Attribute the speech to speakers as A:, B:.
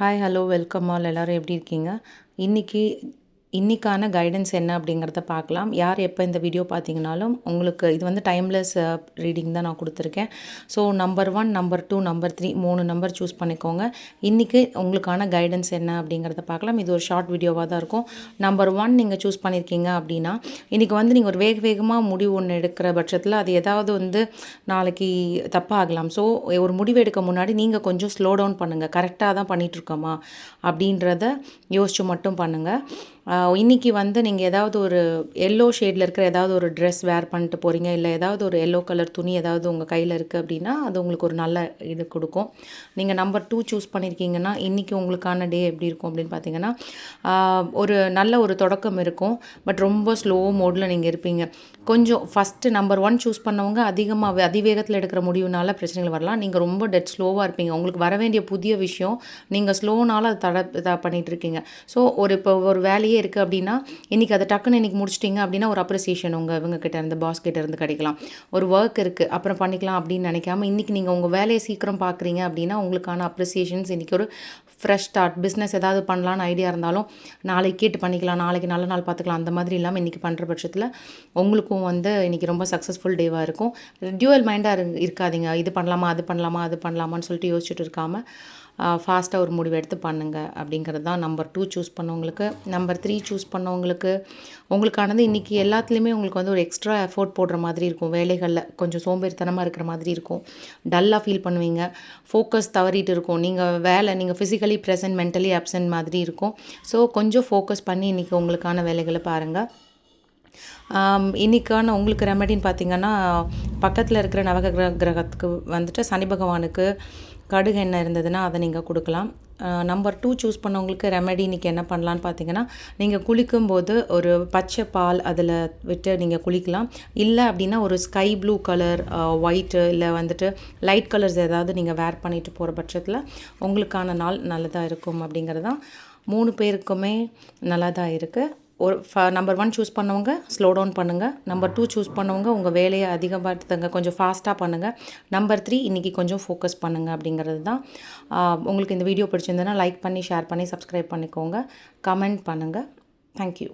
A: Hi hello welcome all எல்லோரும் எப்படி இருக்கீங்க? இன்னிக்கான கைடன்ஸ் என்ன அப்படிங்கிறத பார்க்கலாம். யார் எப்போ இந்த வீடியோ பார்த்தீங்கனாலும் உங்களுக்கு இது வந்து டைம்லெஸ் ரீடிங் தான் நான் கொடுத்துருக்கேன். So number 1, number 2, number 3 3 number choose பண்ணிக்கோங்க. இன்றைக்கி உங்களுக்கான கைடன்ஸ் என்ன அப்படிங்கிறத பார்க்கலாம். இது ஒரு ஷார்ட் வீடியோவாக தான் இருக்கும். நம்பர் 1 நீங்கள் சூஸ் பண்ணியிருக்கீங்க அப்படின்னா, இன்றைக்கி வந்து நீங்கள் ஒரு வேகமாக முடிவு ஒன்று எடுக்கிற பட்சத்தில் அது ஏதாவது வந்து நாளைக்கு தப்பாகலாம். ஸோ ஒரு முடிவு எடுக்க முன்னாடி நீங்கள் கொஞ்சம் ஸ்லோ டவுன் பண்ணுங்கள். கரெக்டாக தான் பண்ணிகிட்ருக்கோமா அப்படின்றத யோசித்து மட்டும் பண்ணுங்கள். இன்றைக்கி வந்து நீங்கள் ஏதாவது ஒரு எல்லோ ஷேடில் இருக்கிற ஏதாவது ஒரு ட்ரெஸ் வேர் பண்ணிட்டு போகிறீங்க, இல்லை ஏதாவது ஒரு எல்லோ கலர் துணி ஏதாவது உங்கள் கையில் இருக்குது அப்படின்னா அது உங்களுக்கு ஒரு நல்ல இது கொடுக்கும். நீங்கள் நம்பர் 2 சூஸ் பண்ணியிருக்கீங்கன்னா இன்றைக்கி உங்களுக்கான டே எப்படி இருக்கும் அப்படின்னு பார்த்தீங்கன்னா, ஒரு நல்ல ஒரு தொடக்கம் இருக்கும். பட் ரொம்ப ஸ்லோ மோடில் நீங்கள் இருப்பீங்க. கொஞ்சம் ஃபஸ்ட்டு நம்பர் 1 சூஸ் பண்ணவங்க அதிவேகத்தில் எடுக்கிற முடிவுனால பிரச்சனைகள் வரலாம். நீங்கள் ரொம்ப டெட் ஸ்லோவாக இருப்பீங்க. உங்களுக்கு வர வேண்டிய புதிய விஷயம் நீங்கள் ஸ்லோனால அதை பண்ணிகிட்ருக்கீங்க. ஸோ இப்போ ஒரு வேலையே இருக்குது அப்படின்னா இன்றைக்கி அதை டக்குன்னு இன்றைக்கி முடிச்சிட்டிங்க அப்படின்னா ஒரு அப்ரிசியேஷன் இவங்ககிட்ட இருந்து பாஸ் கிட்ட இருந்து கிடைக்கலாம். ஒரு ஒர்க் இருக்குது அப்புறம் பண்ணிக்கலாம் அப்படின்னு நினைக்காம இன்றைக்கி நீங்கள் உங்கள் வேலையை சீக்கிரம் பார்க்குறீங்க அப்படின்னா உங்களுக்கான அப்ரிசியேஷன்ஸ் இன்றைக்கி ஒரு ஃப்ரெஷ் ஸ்டார்ட். பிஸ்னஸ் ஏதாவது பண்ணலான்னு ஐடியா இருந்தாலும் நாளைக்கு கேட்டு பண்ணிக்கலாம், நாளைக்கு நல்ல நாள் பார்த்துக்கலாம், அந்த மாதிரி இல்லாமல் இன்றைக்கி பண்ணுற பட்சத்தில் உங்களுக்கும் வந்து இன்றைக்கி ரொம்ப சக்ஸஸ்ஃபுல் டேவாக இருக்கும். டியூவல் மைண்டாக இருக்காதீங்க. இது பண்ணலாமா அது பண்ணலாமா அது பண்ணலாமான்னு சொல்லிட்டு யோசிச்சுட்டு இருக்காமல் ஃபாஸ்ட்டாக ஒரு முடிவு எடுத்து பண்ணுங்கள் அப்படிங்கிறது தான் நம்பர் 2 சூஸ் பண்ணவங்களுக்கு. நம்பர் 3 சூஸ் பண்ணவங்களுக்கு உங்களுக்கானது இன்றைக்கி எல்லாத்துலேயுமே உங்களுக்கு வந்து ஒரு எக்ஸ்ட்ரா எஃபோர்ட் போடுற மாதிரி இருக்கும். வேலைகளில் கொஞ்சம் சோம்பேறித்தனமாக இருக்கிற மாதிரி இருக்கும். டல்லாக ஃபீல் பண்ணுவீங்க. ஃபோக்கஸ் தவறிட்டு இருக்கும். நீங்கள் ஃபிசிக்கலி ப்ரெசன்ட், மென்டலி அப்சென்ட் மாதிரி இருக்கும். ஸோ கொஞ்சம் ஃபோக்கஸ் பண்ணி இன்றைக்கி உங்களுக்கான வேலைகளை பாருங்கள். இன்றைக்கான உங்களுக்கு ரெமெடின்னு பார்த்திங்கன்னா, பக்கத்தில் இருக்கிற கிரகத்துக்கு வந்துட்டு சனி பகவானுக்கு கடுகு எண்ணெய் இருந்ததுன்னா அதை நீங்கள் கொடுக்கலாம். நம்பர் 2 சூஸ் பண்ணவங்களுக்கு ரெமெடி இன்றைக்கி என்ன பண்ணலான்னு பார்த்தீங்கன்னா, நீங்கள் குளிக்கும்போது ஒரு பச்சை பால் அதில் விட்டு நீங்கள் குளிக்கலாம். இல்லை அப்படின்னா ஒரு ஸ்கை ப்ளூ கலர், ஒயிட்டு இல்லை வந்துட்டு லைட் கலர்ஸ் ஏதாவது நீங்கள் வேர் பண்ணிட்டு போகிற பட்சத்தில் உங்களுக்கான நாள் நல்லதாக இருக்கும் அப்படிங்கிறது தான். 3 பேருக்குமே நல்லா தான் இருக்குது. நம்பர் 1 சூஸ் பண்ணவங்க ஸ்லோ டவுன் பண்ணுங்கள். நம்பர் 2 சூஸ் பண்ணவங்க உங்கள் வேலையை அதிகப்படுத்துங்க, கொஞ்சம் ஃபாஸ்ட்டாக பண்ணுங்கள். நம்பர் 3 இன்றைக்கி கொஞ்சம் ஃபோக்கஸ் பண்ணுங்கள் அப்படிங்கிறது தான். உங்களுக்கு இந்த வீடியோ பிடிச்சிருந்ததுன்னா லைக் பண்ணி, ஷேர் பண்ணி, சப்ஸ்கிரைப் பண்ணிக்கோங்க. கமெண்ட் பண்ணுங்கள். தேங்க்யூ.